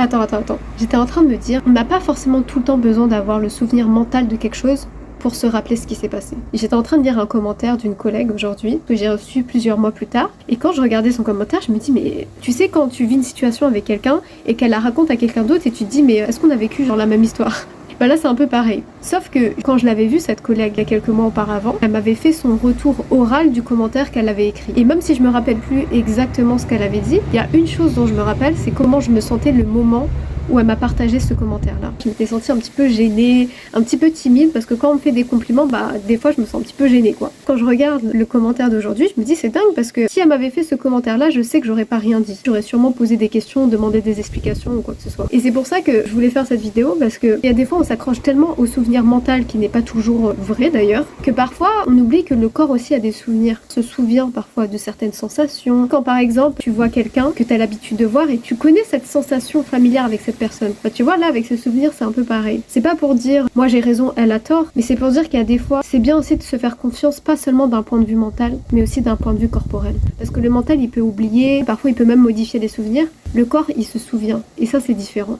Attends. J'étais en train de me dire, on n'a pas forcément tout le temps besoin d'avoir le souvenir mental de quelque chose pour se rappeler ce qui s'est passé. J'étais en train de lire un commentaire d'une collègue aujourd'hui, que j'ai reçu plusieurs mois plus tard, et quand je regardais son commentaire, je me dis, mais tu sais, quand tu vis une situation avec quelqu'un, et qu'elle la raconte à quelqu'un d'autre, et tu te dis, mais est-ce qu'on a vécu genre la même histoire? Bah là c'est un peu pareil. Sauf que quand je l'avais vue cette collègue il y a quelques mois auparavant, elle m'avait fait son retour oral du commentaire qu'elle avait écrit. Et même si je me rappelle plus exactement ce qu'elle avait dit, il y a une chose dont je me rappelle, c'est comment je me sentais le moment où elle m'a partagé ce commentaire-là. Je m'étais sentie un petit peu gênée, un petit peu timide, parce que quand on me fait des compliments, bah des fois je me sens un petit peu gênée quoi. Quand je regarde le commentaire d'aujourd'hui, je me dis c'est dingue parce que si elle m'avait fait ce commentaire-là, je sais que j'aurais pas rien dit. J'aurais sûrement posé des questions, demandé des explications ou quoi que ce soit. Et c'est pour ça que je voulais faire cette vidéo, parce que il y a des fois on s'accroche tellement au souvenir mental qui n'est pas toujours vrai d'ailleurs, que parfois on oublie que le corps aussi a des souvenirs, se souvient parfois de certaines sensations. Quand par exemple tu vois quelqu'un que tu as l'habitude de voir et tu connais cette sensation familière avec cette personne. Bah, tu vois, là, avec ce souvenir, c'est un peu pareil. C'est pas pour dire, moi j'ai raison, elle a tort, mais c'est pour dire qu'il y a des fois, c'est bien aussi de se faire confiance, pas seulement d'un point de vue mental, mais aussi d'un point de vue corporel. Parce que le mental, il peut oublier, parfois il peut même modifier des souvenirs. Le corps, il se souvient. Et ça, c'est différent.